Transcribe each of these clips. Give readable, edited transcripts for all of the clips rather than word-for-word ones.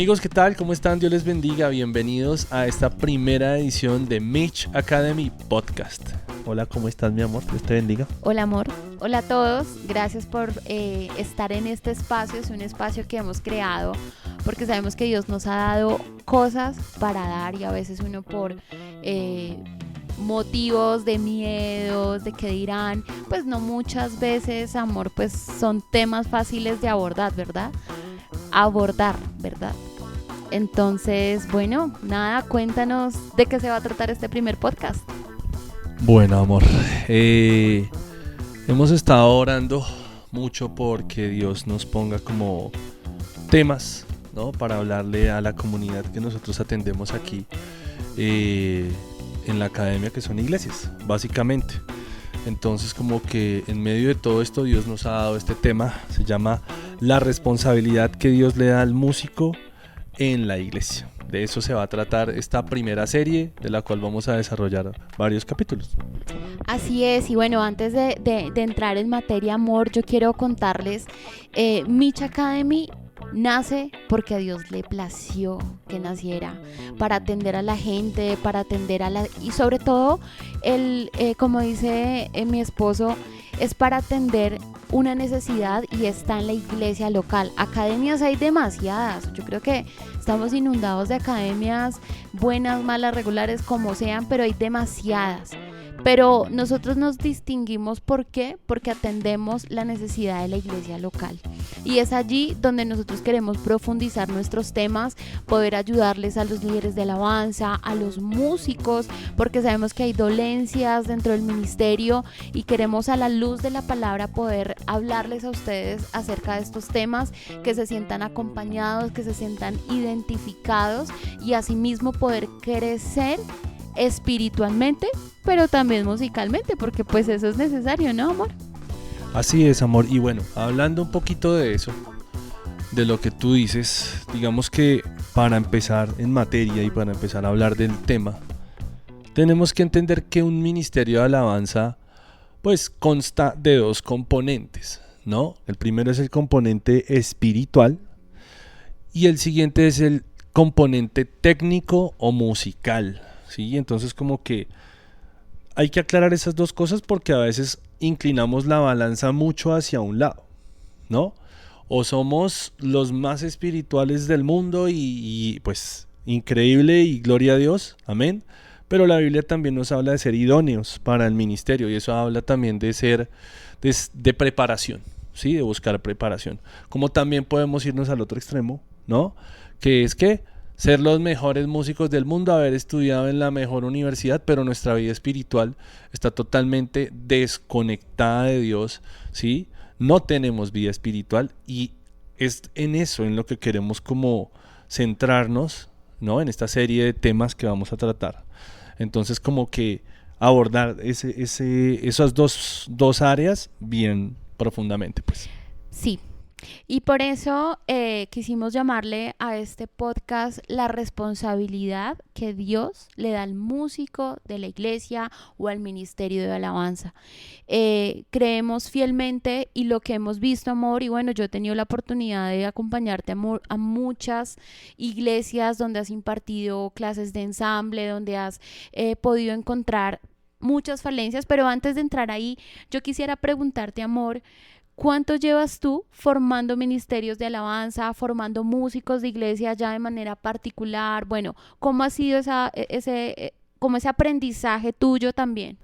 Amigos, ¿qué tal? ¿Cómo están? Dios les bendiga. Bienvenidos a esta primera edición de Mitch Academy Podcast. Hola, ¿cómo estás, mi amor? Dios te bendiga. Hola, amor. Hola a todos. Gracias por estar en este espacio. Es un espacio que hemos creado porque sabemos que Dios nos ha dado cosas para dar y a veces uno por motivos de miedos, de qué dirán, pues no muchas veces, amor, pues son temas fáciles de abordar, ¿verdad? ¿Verdad? Entonces, bueno, nada, cuéntanos de qué se va a tratar este primer podcast. Bueno, amor, hemos estado orando mucho porque Dios nos ponga como temas, ¿no? Para hablarle a la comunidad que nosotros atendemos aquí en la academia, que son iglesias, básicamente. Entonces, como que en medio de todo esto Dios nos ha dado este tema, se llama la responsabilidad que Dios le da al músico en la iglesia. De eso se va a tratar esta primera serie, de la cual vamos a desarrollar varios capítulos. Así es, y bueno, antes de entrar en materia, amor, yo quiero contarles, Mitch Academy nace porque a Dios le plació que naciera, para atender a la gente, para atender a la... Y sobre todo, como dice mi esposo, es para atender una necesidad y está en la iglesia local. Academias hay demasiadas, yo creo que estamos inundados de academias, buenas, malas, regulares, como sean, pero hay demasiadas. Pero nosotros nos distinguimos, ¿por qué? Porque atendemos la necesidad de la iglesia local. Y es allí donde nosotros queremos profundizar nuestros temas, poder ayudarles a los líderes de alabanza, a los músicos, porque sabemos que hay dolencias dentro del ministerio y queremos a la luz de la palabra poder hablarles a ustedes acerca de estos temas, que se sientan acompañados, que se sientan identificados y asimismo poder crecer espiritualmente, pero también musicalmente, porque pues eso es necesario, ¿no, amor? Así es, amor. Y bueno, hablando un poquito de eso, de lo que tú dices, digamos que para empezar en materia y para empezar a hablar del tema, tenemos que entender que un ministerio de alabanza pues consta de dos componentes, ¿no? El primero es el componente espiritual y el siguiente es el componente técnico o musical, ¿sí? Entonces como que hay que aclarar esas dos cosas porque a veces inclinamos la balanza mucho hacia un lado, ¿no? O somos los más espirituales del mundo y pues increíble y gloria a Dios, amén. Pero la Biblia también nos habla de ser idóneos para el ministerio y eso habla también de ser de preparación, ¿sí? De buscar preparación. Como también podemos irnos al otro extremo, ¿no? Que es que ser los mejores músicos del mundo, haber estudiado en la mejor universidad, pero nuestra vida espiritual está totalmente desconectada de Dios, ¿sí? No tenemos vida espiritual y es en eso en lo que queremos como centrarnos, ¿no? En esta serie de temas que vamos a tratar. Entonces como que abordar esas dos áreas bien profundamente, pues. Sí. Y por eso quisimos llamarle a este podcast la responsabilidad que Dios le da al músico de la iglesia o al ministerio de alabanza. Creemos fielmente y lo que hemos visto, amor, y bueno, yo he tenido la oportunidad de acompañarte, amor, a muchas iglesias donde has impartido clases de ensamble, donde has podido encontrar muchas falencias, pero antes de entrar ahí, yo quisiera preguntarte, amor, ¿cuánto llevas tú formando ministerios de alabanza, formando músicos de iglesia ya de manera particular? Bueno, ¿cómo ha sido ese aprendizaje tuyo también?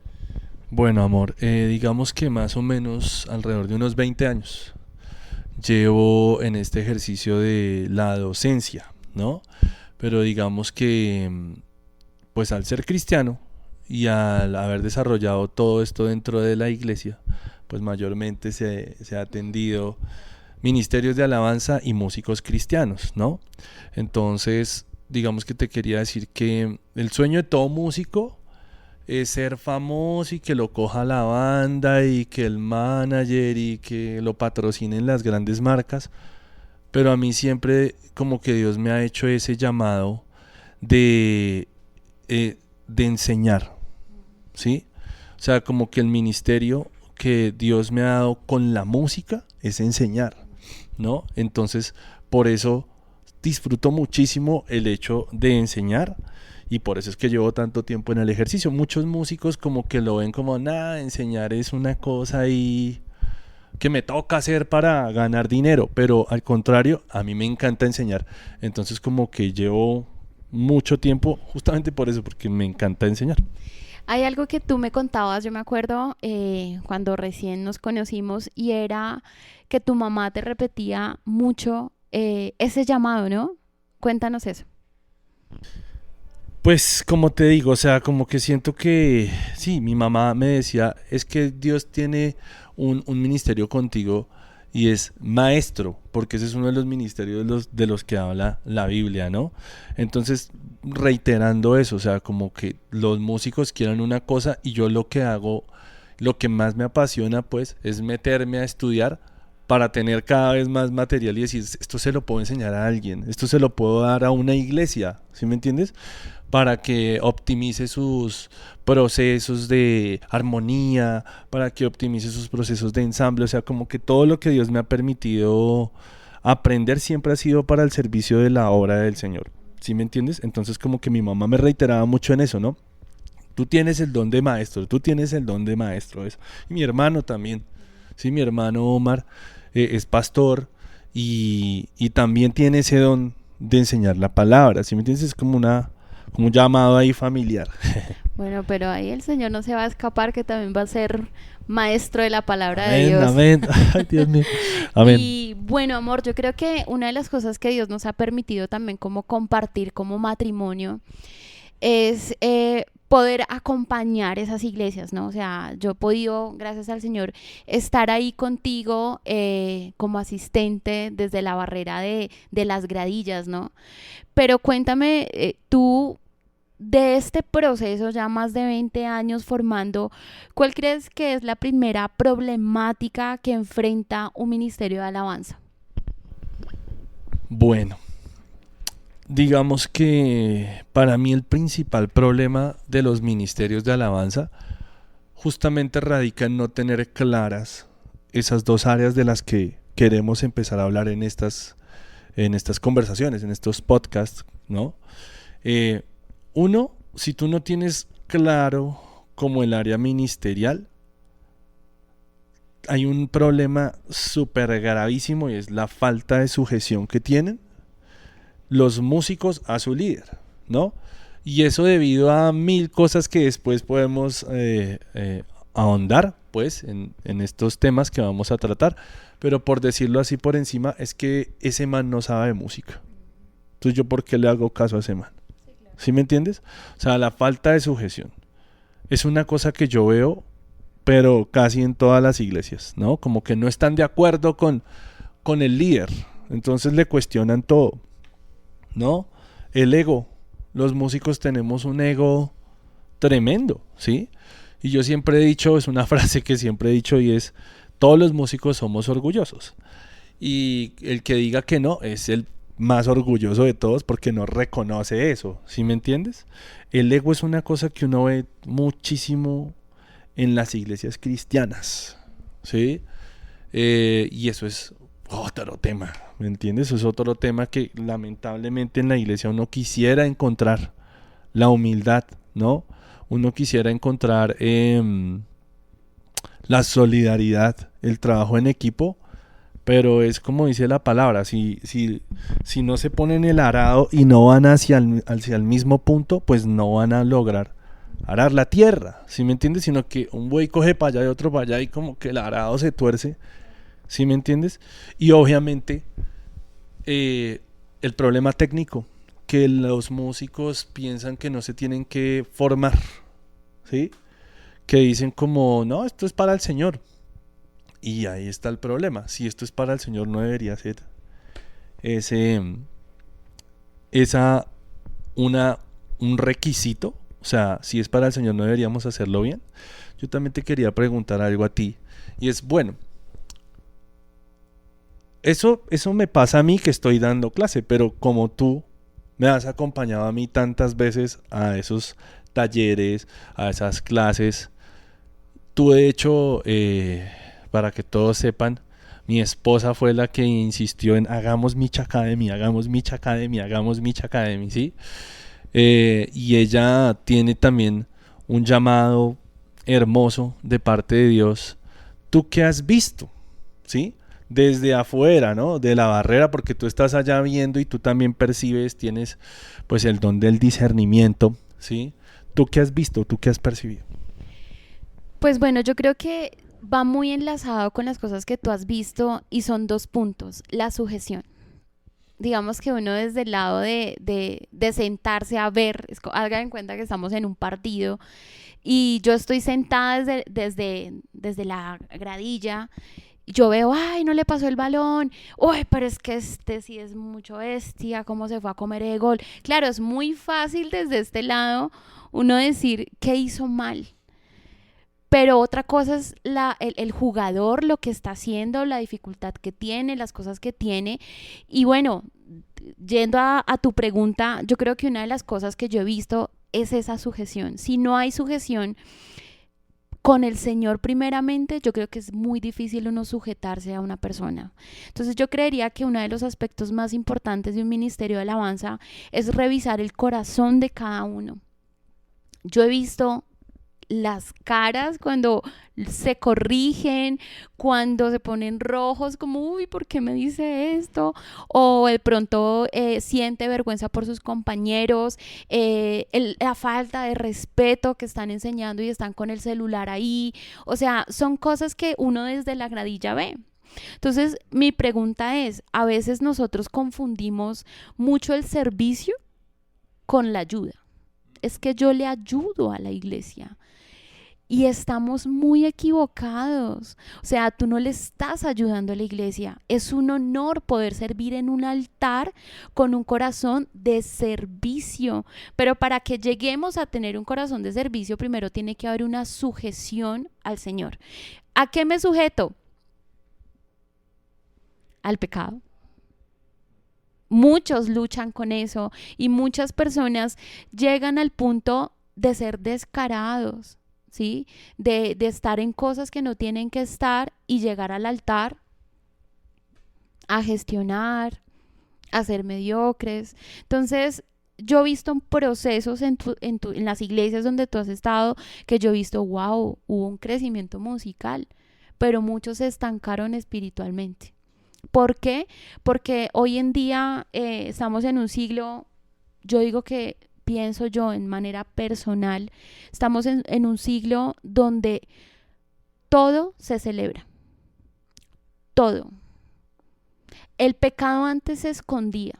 Bueno, amor, digamos que más o menos alrededor de unos 20 años llevo en este ejercicio de la docencia, ¿no? Pero digamos que, pues al ser cristiano y al haber desarrollado todo esto dentro de la iglesia, pues mayormente se ha atendido ministerios de alabanza y músicos cristianos, ¿no? Entonces, digamos que te quería decir que el sueño de todo músico es ser famoso y que lo coja la banda y que el manager y que lo patrocinen las grandes marcas, pero a mí siempre como que Dios me ha hecho ese llamado de enseñar, ¿sí? O sea, como que el ministerio que Dios me ha dado con la música es enseñar, ¿no? Entonces, por eso disfruto muchísimo el hecho de enseñar y por eso es que llevo tanto tiempo en el ejercicio. Muchos músicos como que lo ven como, nada, enseñar es una cosa ahí que me toca hacer para ganar dinero, pero al contrario, a mí me encanta enseñar. Entonces como que llevo mucho tiempo justamente por eso, porque me encanta enseñar. Hay algo que tú me contabas, yo me acuerdo cuando recién nos conocimos y era que tu mamá te repetía mucho ese llamado, ¿no? Cuéntanos eso. Pues como te digo, o sea, como que siento que sí, mi mamá me decía, es que Dios tiene un ministerio contigo y es maestro, porque ese es uno de los ministerios de los que habla la Biblia, ¿no? Entonces, reiterando eso, o sea, como que los músicos quieran una cosa y yo lo que hago, lo que más me apasiona, pues, es meterme a estudiar para tener cada vez más material y decir, esto se lo puedo enseñar a alguien, esto se lo puedo dar a una iglesia, ¿sí me entiendes? Para que optimice sus procesos de armonía, para que optimice sus procesos de ensamble, o sea, como que todo lo que Dios me ha permitido aprender siempre ha sido para el servicio de la obra del Señor, ¿sí me entiendes? Entonces como que mi mamá me reiteraba mucho en eso, ¿no? Tú tienes el don de maestro, tú tienes el don de maestro, eso. Y mi hermano también, sí, mi hermano Omar es pastor y también tiene ese don de enseñar la palabra, ¿sí me entiendes? Es como un llamado ahí familiar. Bueno, pero ahí el Señor no se va a escapar, que también va a ser maestro de la palabra de Amén, Dios. amén. Ay, Dios mío. Amén. Y bueno, amor, yo creo que una de las cosas que Dios nos ha permitido también como compartir como matrimonio es poder acompañar esas iglesias, ¿no? O sea, yo he podido, gracias al Señor, estar ahí contigo como asistente desde la barrera de las gradillas, ¿no? Pero cuéntame, tú de este proceso, ya más de 20 años formando, ¿cuál crees que es la primera problemática que enfrenta un ministerio de alabanza? Bueno, digamos que para mí el principal problema de los ministerios de alabanza justamente radica en no tener claras esas dos áreas de las que queremos empezar a hablar en estas conversaciones, en estos podcasts, ¿no? Eh, Uno, si tú no tienes claro como el área ministerial, hay un problema súper gravísimo y es la falta de sujeción que tienen los músicos a su líder, ¿no? Y eso debido a mil cosas que después podemos ahondar, pues, en estos temas que vamos a tratar. Pero por decirlo así por encima, es que ese man no sabe de música. Entonces, ¿yo por qué le hago caso a ese man? ¿Sí me entiendes? O sea, la falta de sujeción es una cosa que yo veo, pero casi en todas las iglesias, ¿no? Como que no están de acuerdo con el líder. Entonces le cuestionan todo, ¿no? El ego. Los músicos tenemos un ego tremendo, ¿sí? Y yo siempre he dicho, es una frase que siempre he dicho y es, todos los músicos somos orgullosos. Y el que diga que no es el más orgulloso de todos porque no reconoce eso, ¿sí me entiendes? El ego es una cosa que uno ve muchísimo en las iglesias cristianas, ¿sí? Y eso es otro tema, ¿me entiendes? Eso es otro tema que lamentablemente en la iglesia uno quisiera encontrar la humildad, ¿no? Uno quisiera encontrar la solidaridad, el trabajo en equipo, pero es como dice la palabra, si no se ponen el arado y no van hacia el mismo punto, pues no van a lograr arar la tierra, ¿sí me entiendes? Sino que un buey coge para allá y otro para allá y como que el arado se tuerce, ¿sí me entiendes? Y obviamente el problema técnico, que los músicos piensan que no se tienen que formar, ¿sí? Que dicen como, no, esto es para el Señor. Y ahí está el problema. Si esto es para el Señor, no debería ser esa un requisito. O sea, si es para el Señor, no deberíamos hacerlo bien. Yo también te quería preguntar algo a ti. Y es, bueno, eso me pasa a mí que estoy dando clase, pero como tú me has acompañado a mí tantas veces a esos talleres, a esas clases, tú de hecho, para que todos sepan, Mi esposa fue la que insistió en hagamos Mitch Academy, hagamos Mitch Academy, hagamos Mitch Academy, ¿sí? Y ella tiene también un llamado hermoso de parte de Dios. ¿Tú qué has visto? ¿Sí? Desde afuera, ¿no? De la barrera, porque tú estás allá viendo y tú también percibes, tienes pues el don del discernimiento, ¿sí? ¿Tú qué has visto? ¿Tú qué has percibido? Pues bueno, yo creo que va muy enlazado con las cosas que tú has visto y son dos puntos. La sujeción. Digamos que uno desde el lado de sentarse a ver, hagan en cuenta que estamos en un partido y yo estoy sentada desde la gradilla. Yo veo, ay, no le pasó el balón, uy, pero es que este sí es mucho bestia, cómo se fue a comer el gol. Claro, es muy fácil desde este lado uno decir qué hizo mal, pero otra cosa es el jugador, lo que está haciendo, la dificultad que tiene, las cosas que tiene. Y bueno, yendo a tu pregunta, yo creo que una de las cosas que yo he visto es esa sujeción. Si no hay sujeción con el Señor primeramente, yo creo que es muy difícil uno sujetarse a una persona. Entonces yo creería que uno de los aspectos más importantes de un ministerio de alabanza es revisar el corazón de cada uno. Yo he visto las caras cuando se corrigen, cuando se ponen rojos, como, uy, ¿por qué me dice esto? O de pronto siente vergüenza por sus compañeros, la falta de respeto que están enseñando y están con el celular ahí. O sea, son cosas que uno desde la gradilla ve. Entonces, mi pregunta es, a veces nosotros confundimos mucho el servicio con la ayuda. Es que yo le ayudo a la iglesia. Y estamos muy equivocados. O sea, tú no le estás ayudando a la iglesia. Es un honor poder servir en un altar con un corazón de servicio. Pero para que lleguemos a tener un corazón de servicio, primero tiene que haber una sujeción al Señor. ¿A qué me sujeto? Al pecado. Muchos luchan con eso y muchas personas llegan al punto de ser descarados. ¿Sí? De estar en cosas que no tienen que estar y llegar al altar a gestionar, a ser mediocres. Entonces, yo he visto procesos en las iglesias donde tú has estado que yo he visto, wow, hubo un crecimiento musical, pero muchos se estancaron espiritualmente. ¿Por qué? Porque hoy en día estamos en un siglo, yo digo que pienso yo en manera personal, estamos en un siglo donde todo se celebra, todo. El pecado antes se escondía,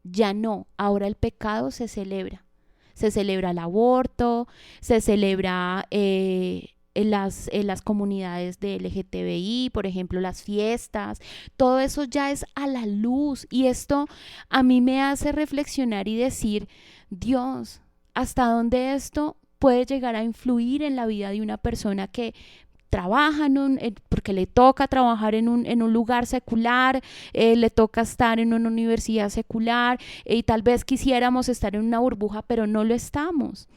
ya no, ahora el pecado se celebra. Se celebra el aborto, se celebra en las comunidades de LGTBI, por ejemplo, las fiestas, todo eso ya es a la luz y esto a mí me hace reflexionar y decir, Dios, ¿hasta dónde esto puede llegar a influir en la vida de una persona que trabaja porque le toca trabajar en un lugar secular, le toca estar en una universidad secular y tal vez quisiéramos estar en una burbuja, pero no lo estamos?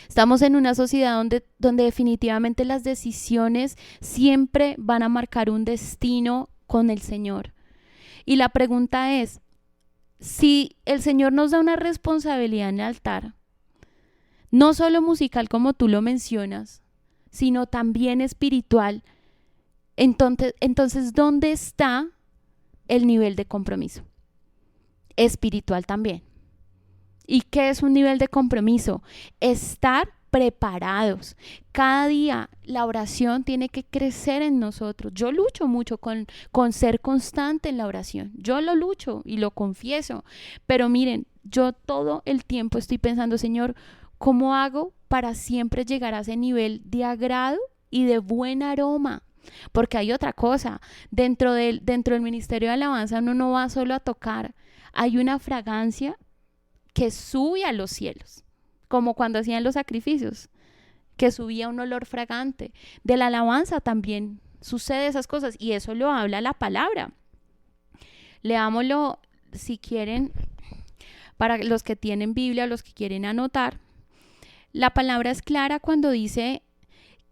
Estamos en una sociedad donde definitivamente las decisiones siempre van a marcar un destino con el Señor. Y la pregunta es, si el Señor nos da una responsabilidad en el altar, no solo musical como tú lo mencionas, sino también espiritual, entonces ¿dónde está el nivel de compromiso? Espiritual también. ¿Y qué es un nivel de compromiso? Estar preparados. Cada día la oración tiene que crecer en nosotros. Yo lucho mucho con ser constante en la oración. Yo lo lucho y lo confieso. Pero miren, yo todo el tiempo estoy pensando, Señor, ¿cómo hago para siempre llegar a ese nivel de agrado y de buen aroma? Porque hay otra cosa. Dentro del ministerio de alabanza uno no va solo a tocar. Hay una fragancia que sube a los cielos, como cuando hacían los sacrificios, que subía un olor fragante. De la alabanza también sucede esas cosas y eso lo habla la palabra. Leámoslo si quieren, para los que tienen Biblia, los que quieren anotar. La palabra es clara cuando dice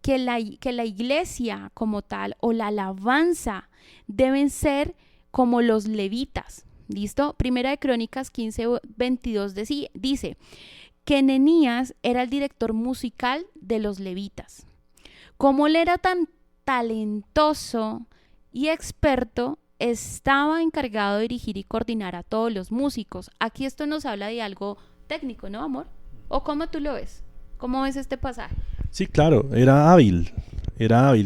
que la iglesia como tal o la alabanza deben ser como los levitas. ¿Listo? Primera de Crónicas 15:22 dice que Nenías era el director musical de los levitas. Como él era tan talentoso y experto, estaba encargado de dirigir y coordinar a todos los músicos. Aquí esto nos habla de algo técnico, ¿no, amor? ¿O cómo tú lo ves? ¿Cómo ves este pasaje? Sí, claro, era hábil,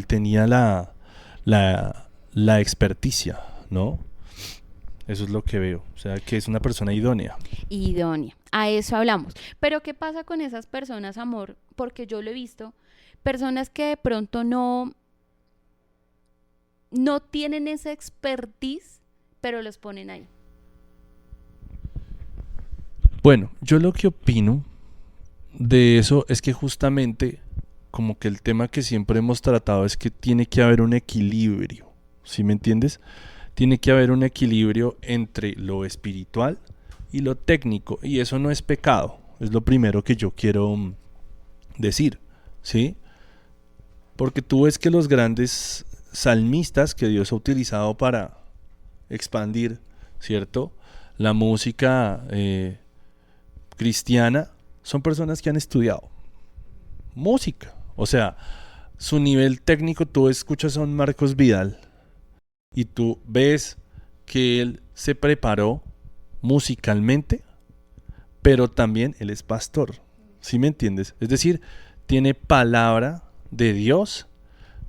tenía la experticia, ¿no? Eso es lo que veo, o sea, que es una persona idónea. Idónea, a eso hablamos. Pero ¿qué pasa con esas personas, amor? Porque yo lo he visto, personas que de pronto no tienen esa expertise, pero los ponen ahí. Bueno, yo lo que opino de eso es que justamente como que el tema que siempre hemos tratado es que tiene que haber un equilibrio, ¿sí me entiendes? Tiene que haber un equilibrio entre lo espiritual y lo técnico, y eso no es pecado, es lo primero que yo quiero decir, ¿sí? Porque tú ves que los grandes salmistas que Dios ha utilizado para expandir, ¿cierto?, la música cristiana, son personas que han estudiado música. O sea, su nivel técnico, tú escuchas a un Marcos Vidal y tú ves que él se preparó musicalmente, pero también él es pastor. ¿Sí me entiendes? Es decir, tiene palabra de Dios,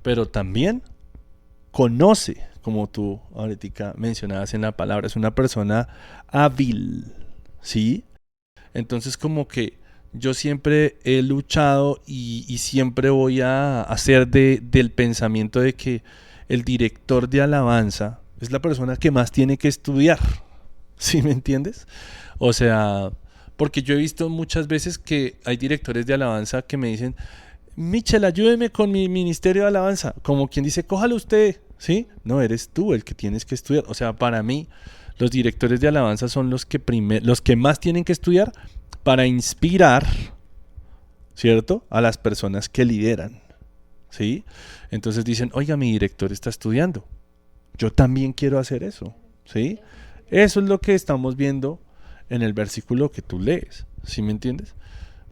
pero también conoce, como tú ahorita mencionabas en la palabra, es una persona hábil, ¿sí? Entonces como que yo siempre he luchado y siempre voy a hacer del pensamiento de que el director de alabanza es la persona que más tiene que estudiar, ¿sí me entiendes? O sea, porque yo he visto muchas veces que hay directores de alabanza que me dicen: Michel, ayúdeme con mi ministerio de alabanza, como quien dice, cójalo usted, ¿sí? No, eres tú el que tienes que estudiar. O sea, para mí los directores de alabanza son los que más tienen que estudiar para inspirar, ¿cierto?, a las personas que lideran, ¿sí? Entonces dicen: oiga, mi director está estudiando, yo también quiero hacer eso, ¿sí? Eso es lo que estamos viendo en el versículo que tú lees, ¿sí me entiendes?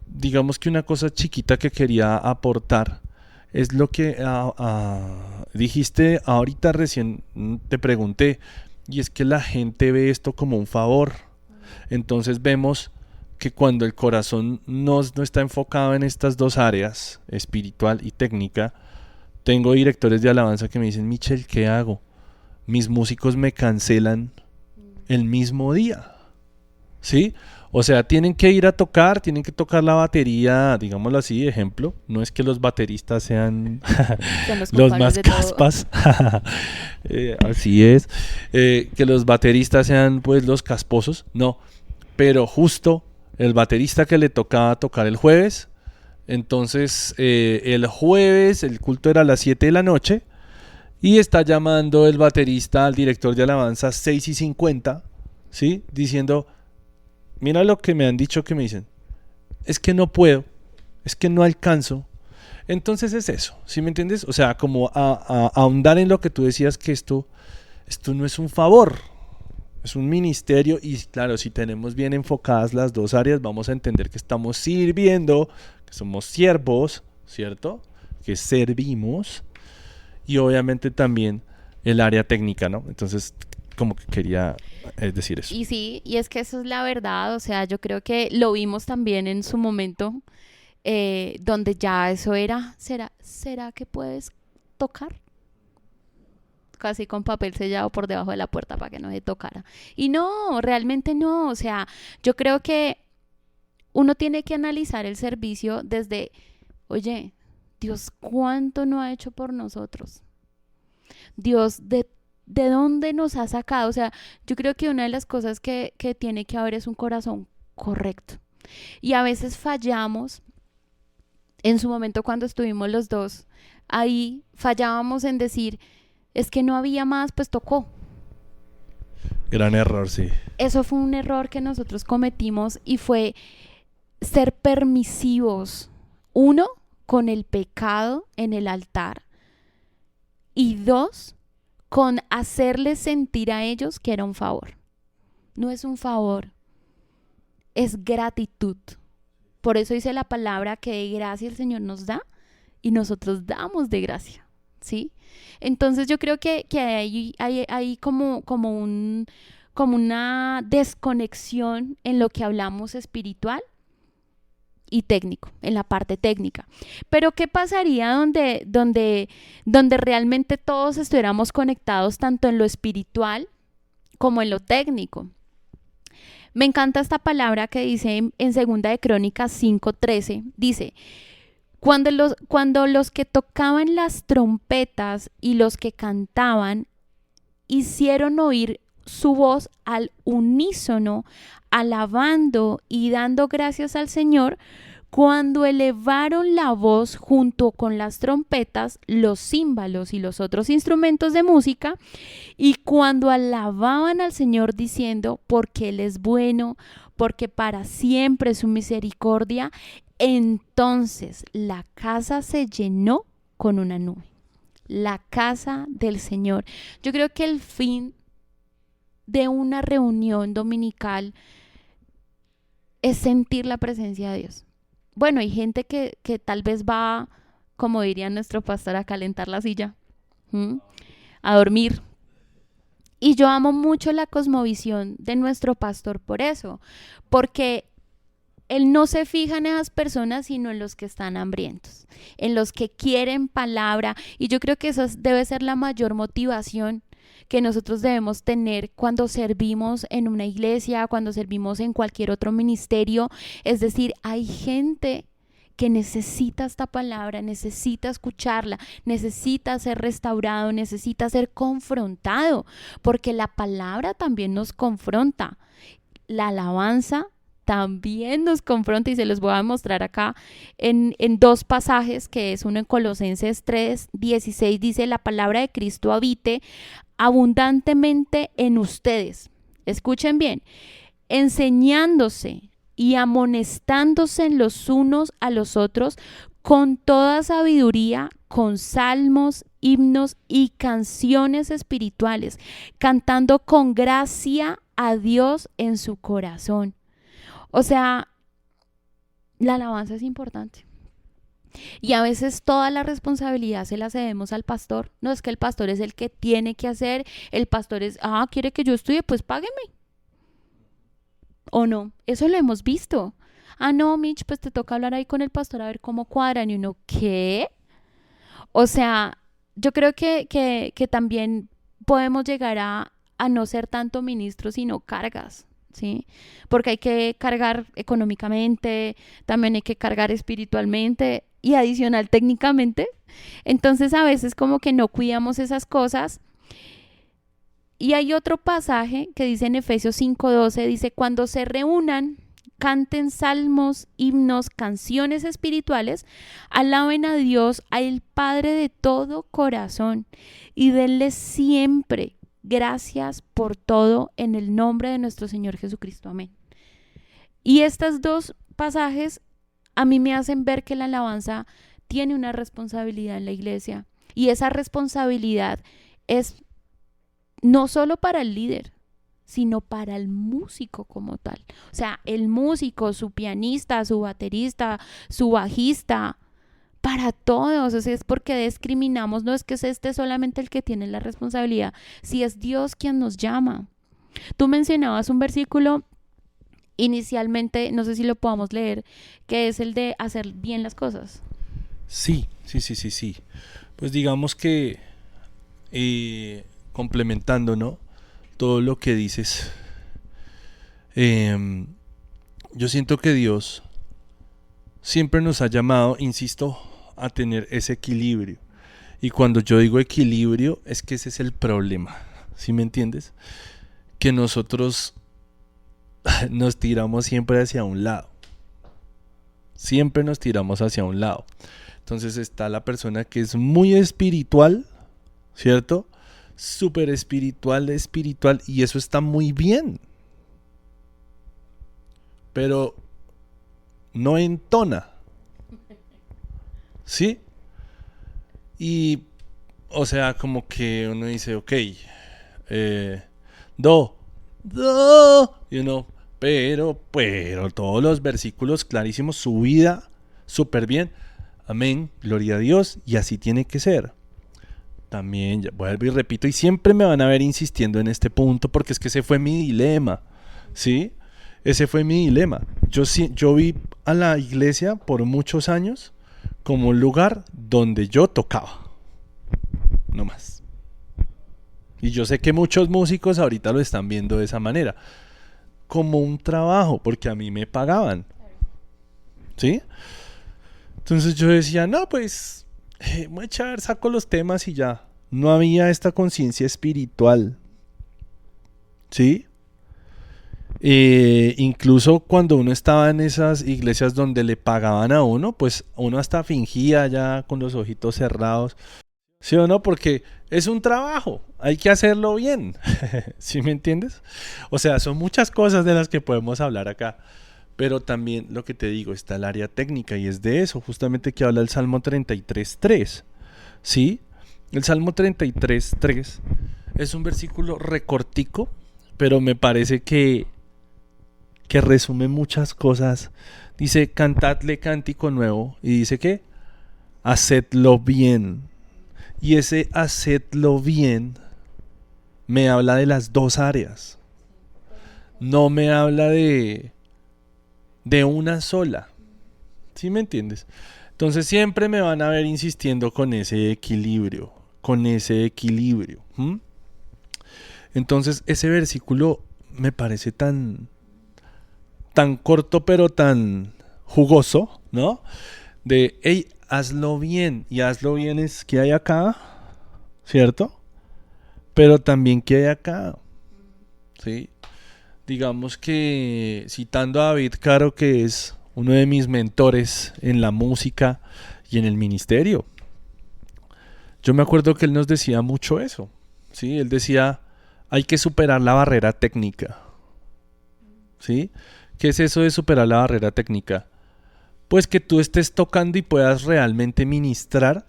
Digamos que una cosa chiquita que quería aportar es lo que dijiste ahorita, recién te pregunté, y es que la gente ve esto como un favor. Entonces vemos que cuando el corazón no está enfocado en estas dos áreas, espiritual y técnica, tengo directores de alabanza que me dicen: Michel, ¿qué hago? Mis músicos me cancelan el mismo día, ¿sí? O sea, tienen que ir a tocar, tienen que tocar la batería, digámoslo así, ejemplo. No es que los bateristas sean los más caspas, así es, que los bateristas sean pues los casposos, no, pero justo el baterista que le tocaba tocar el jueves, entonces el jueves el culto era a las 7 de la noche y está llamando el baterista al director de alabanza 6:50, ¿sí? Diciendo: mira lo que me han dicho, que me dicen, es que no puedo, es que no alcanzo. Entonces es eso, ¿sí me entiendes? O sea, como ahondar en lo que tú decías, que esto no es un favor, es un ministerio. Y claro, si tenemos bien enfocadas las dos áreas, vamos a entender que estamos sirviendo, que somos siervos, ¿cierto? Que servimos, y obviamente también el área técnica, ¿no? Entonces, como que quería decir eso. Y sí, y es que eso es la verdad, o sea, yo creo que lo vimos también en su momento, donde ya eso era, ¿será que puedes tocar? Casi con papel sellado por debajo de la puerta para que no se tocara. Y no, realmente no, o sea, yo creo que uno tiene que analizar el servicio desde, oye, Dios, ¿cuánto no ha hecho por nosotros? Dios, ¿de dónde nos ha sacado? O sea, yo creo que una de las cosas que tiene que haber es un corazón correcto. Y a veces fallamos. En su momento, cuando estuvimos los dos, ahí fallábamos en decir: es que no había más, pues tocó. Gran error, sí. Eso fue un error que nosotros cometimos, y fue ser permisivos. Uno, con el pecado en el altar. Y dos, con hacerles sentir a ellos que era un favor. No es un favor, es gratitud. Por eso dice la palabra que de gracia el Señor nos da y nosotros damos de gracia, ¿sí? Entonces yo creo que hay como una desconexión en lo que hablamos espiritual y técnico, en la parte técnica. Pero ¿qué pasaría donde realmente todos estuviéramos conectados tanto en lo espiritual como en lo técnico? Me encanta esta palabra que dice en Segunda de Crónicas 5:13, dice: cuando los que tocaban las trompetas y los que cantaban hicieron oír su voz al unísono, alabando y dando gracias al Señor, cuando elevaron la voz junto con las trompetas, los címbalos y los otros instrumentos de música, y cuando alababan al Señor diciendo, porque Él es bueno, porque para siempre es su misericordia, entonces la casa se llenó con una nube. La casa del Señor. Yo creo que el fin de una reunión dominical es sentir la presencia de Dios. Bueno, hay gente que tal vez va, como diría nuestro pastor, a calentar la silla, a dormir. Y yo amo mucho la cosmovisión de nuestro pastor por eso, porque él no se fija en esas personas, sino en los que están hambrientos, en los que quieren palabra. Y yo creo que eso debe ser la mayor motivación que nosotros debemos tener cuando servimos en una iglesia, cuando servimos en cualquier otro ministerio. Es decir, hay gente que necesita esta palabra, necesita escucharla, necesita ser restaurado, necesita ser confrontado, porque la palabra también nos confronta. La alabanza también nos confronta, y se los voy a mostrar acá en dos pasajes, que es uno en Colosenses 3:16, dice: la palabra de Cristo habite abundantemente en ustedes. Escuchen bien: enseñándose y amonestándose los unos a los otros con toda sabiduría, con salmos, himnos y canciones espirituales, cantando con gracia a Dios en su corazón. O sea, la alabanza es importante. Y a veces toda la responsabilidad se la cedemos al pastor. No, es que el pastor es el que tiene que hacer. El pastor es, quiere que yo estudie, pues págueme. ¿O no? Eso lo hemos visto. No, Mitch, pues te toca hablar ahí con el pastor a ver cómo cuadran. Y uno, ¿qué? O sea, yo creo que también podemos llegar a no ser tanto ministros, sino cargas, ¿sí? Porque hay que cargar económicamente, también hay que cargar espiritualmente y adicional técnicamente. Entonces a veces como que no cuidamos esas cosas. Y hay otro pasaje que dice en Efesios 5:12, dice: cuando se reúnan, canten salmos, himnos, canciones espirituales, alaben a Dios, al Padre de todo corazón, y denle siempre gracias por todo en el nombre de nuestro Señor Jesucristo. Amén. Y estos dos pasajes a mí me hacen ver que la alabanza tiene una responsabilidad en la iglesia, y esa responsabilidad es no solo para el líder, sino para el músico como tal. O sea, el músico, su pianista, su baterista, su bajista, para todos. O sea, es porque discriminamos, no es que es solamente el que tiene la responsabilidad, si es Dios quien nos llama. Tú mencionabas un versículo inicialmente, no sé si lo podamos leer, que es el de hacer bien las cosas. Sí. Pues digamos que complementando, ¿no?, todo lo que dices, yo siento que Dios siempre nos ha llamado, insisto, a tener ese equilibrio. Y cuando yo digo equilibrio, es que ese es el problema, ¿sí me entiendes? Que nosotros nos tiramos siempre hacia un lado. Siempre nos tiramos hacia un lado. Entonces está la persona que es muy espiritual, ¿cierto? Súper espiritual, y eso está muy bien. Pero no entona, ¿sí? Y o sea, como que uno dice, ok, do, do, pero todos los versículos clarísimos, su vida, súper bien, amén, gloria a Dios, y así tiene que ser. También, vuelvo y repito, y siempre me van a ver insistiendo en este punto, porque es que ese fue mi dilema, ¿sí? Ese fue mi dilema. Yo vi a la iglesia por muchos años como un lugar donde yo tocaba, no más. Y yo sé que muchos músicos ahorita lo están viendo de esa manera, como un trabajo, porque a mí me pagaban, ¿sí? Entonces yo decía, no, pues, voy a echar, saco los temas y ya. No había esta conciencia espiritual, ¿sí? Incluso cuando uno estaba en esas iglesias donde le pagaban a uno, pues uno hasta fingía ya con los ojitos cerrados, ¿sí o no? Porque es un trabajo, hay que hacerlo bien, ¿sí me entiendes? O sea, son muchas cosas de las que podemos hablar acá, pero también lo que te digo, está el área técnica y es de eso justamente que habla el Salmo 33:3, ¿sí? El Salmo 33:3 es un versículo recortico, pero me parece que resume muchas cosas. Dice, cantadle cántico nuevo. Y dice que, hacedlo bien. Y ese hacedlo bien me habla de las dos áreas. No me habla de una sola. ¿Sí me entiendes? Entonces siempre me van a ver insistiendo con ese equilibrio. Con ese equilibrio. Entonces ese versículo me parece tan corto pero tan jugoso, ¿no? De, hey, hazlo bien. Y hazlo bien es que hay acá, ¿cierto? Pero también que hay acá, ¿sí? Digamos que citando a David Caro, que es uno de mis mentores en la música y en el ministerio, yo me acuerdo que él nos decía mucho eso, ¿sí? Él decía, hay que superar la barrera técnica, ¿sí? ¿Qué es eso de superar la barrera técnica? Pues que tú estés tocando y puedas realmente ministrar,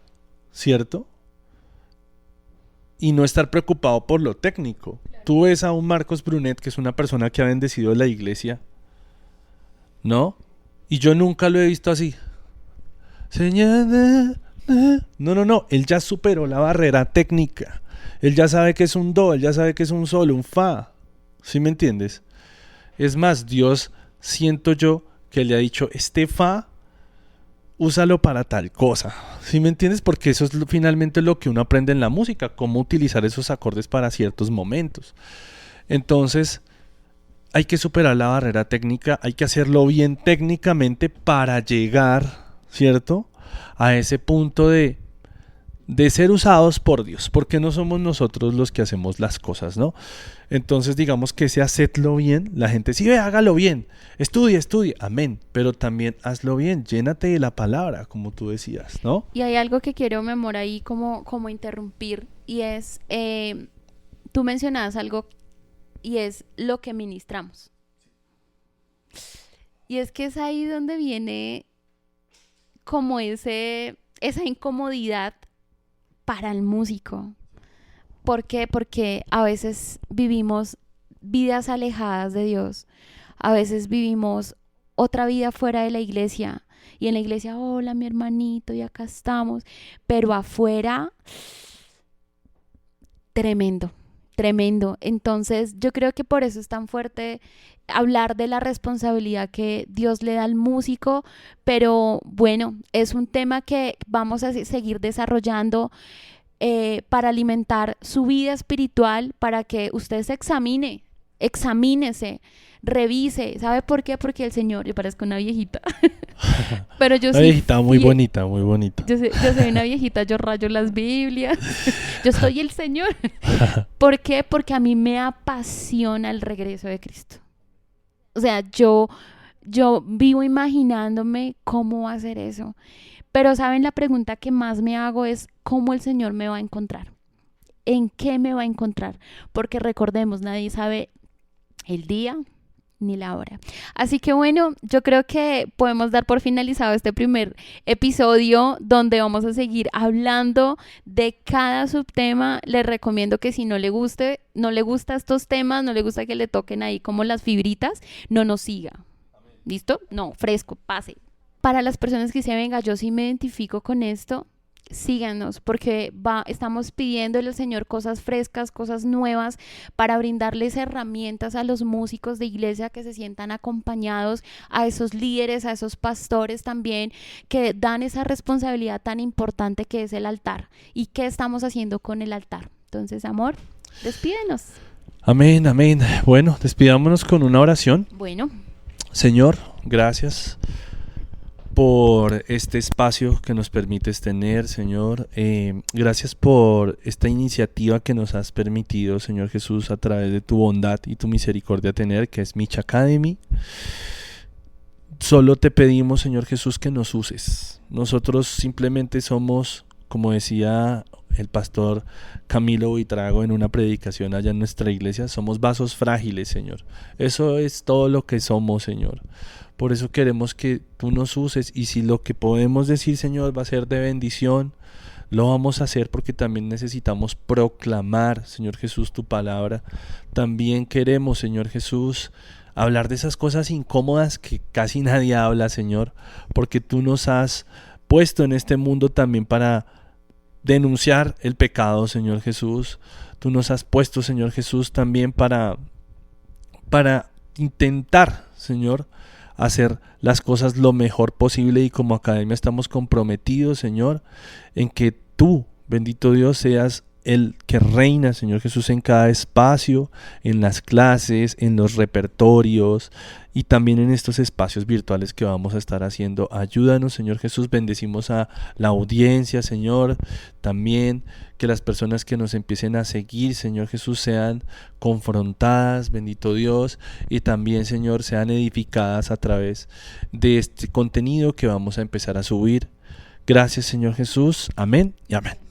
¿cierto? Y no estar preocupado por lo técnico. Claro. Tú ves a un Marcos Brunet, que es una persona que ha bendecido la iglesia, ¿no? Y yo nunca lo he visto así. No. Él ya superó la barrera técnica. Él ya sabe que es un do, él ya sabe que es un sol, un fa. ¿Sí me entiendes? Es más, Dios, siento yo, que le ha dicho, este fa, úsalo para tal cosa. ¿Sí me entiendes? Porque eso es finalmente lo que uno aprende en la música, cómo utilizar esos acordes para ciertos momentos. Entonces, hay que superar la barrera técnica, hay que hacerlo bien técnicamente para llegar, ¿cierto?, a ese punto de ser usados por Dios, porque no somos nosotros los que hacemos las cosas, ¿no? Entonces digamos que ese hacedlo bien, la gente sí, hágalo bien, estudie, amén, pero también hazlo bien, llénate de la palabra, como tú decías, ¿no? Y hay algo que quiero, mi amor, ahí como interrumpir, y es, tú mencionabas algo, y es lo que ministramos. Y es que es ahí donde viene como esa incomodidad para el músico. ¿Por qué? Porque a veces vivimos vidas alejadas de Dios. A veces vivimos otra vida fuera de la iglesia. Y en la iglesia, hola mi hermanito, y acá estamos. Pero afuera, tremendo. Entonces yo creo que por eso es tan fuerte hablar de la responsabilidad que Dios le da al músico, pero bueno, es un tema que vamos a seguir desarrollando para alimentar su vida espiritual, para que usted se examínese, revise. ¿Sabe por qué? Porque el Señor, yo parezco una viejita, pero yo soy... Una viejita muy bonita. Yo soy una viejita, yo rayo las Biblias, yo soy el Señor. ¿Por qué? Porque a mí me apasiona el regreso de Cristo. O sea, yo vivo imaginándome cómo va a ser eso. Pero ¿saben? La pregunta que más me hago es ¿cómo el Señor me va a encontrar? ¿En qué me va a encontrar? Porque recordemos, nadie sabe el día ni la hora. Así que bueno, yo creo que podemos dar por finalizado este primer episodio donde vamos a seguir hablando de cada subtema. Les recomiendo que si no le gusta estos temas, no le gusta que le toquen ahí como las fibritas, no nos siga. ¿Listo? No, fresco, pase. Para las personas que dicen, venga, yo sí me identifico con esto, síganos, porque estamos pidiéndole al Señor cosas frescas, cosas nuevas, para brindarles herramientas a los músicos de iglesia que se sientan acompañados, a esos líderes, a esos pastores también, que dan esa responsabilidad tan importante que es el altar. ¿Y qué estamos haciendo con el altar? Entonces, amor, despídenos. Amén, amén. Bueno, despidámonos con una oración. Bueno. Señor, gracias por este espacio que nos permites tener, Señor. Gracias por esta iniciativa que nos has permitido, Señor Jesús, a través de tu bondad y tu misericordia tener, que es Micha Academy. Solo te pedimos, Señor Jesús, que nos uses. Nosotros simplemente somos, como decía el pastor Camilo Buitrago en una predicación allá en nuestra iglesia, somos vasos frágiles, Señor. Eso es todo lo que somos, Señor. Por eso queremos que tú nos uses, y si lo que podemos decir, Señor, va a ser de bendición, lo vamos a hacer, porque también necesitamos proclamar, Señor Jesús, tu palabra. También queremos, Señor Jesús, hablar de esas cosas incómodas que casi nadie habla, Señor, porque tú nos has puesto en este mundo también para denunciar el pecado, Señor Jesús. Tú nos has puesto, Señor Jesús, también para intentar, Señor, hacer las cosas lo mejor posible, y como academia estamos comprometidos, Señor, en que tú, bendito Dios, seas el que reina, Señor Jesús, en cada espacio, en las clases, en los repertorios y también en estos espacios virtuales que vamos a estar haciendo. Ayúdanos, Señor Jesús, bendecimos a la audiencia, Señor, también que las personas que nos empiecen a seguir, Señor Jesús, sean confrontadas, bendito Dios, y también, Señor, sean edificadas a través de este contenido que vamos a empezar a subir. Gracias, Señor Jesús. Amén y amén.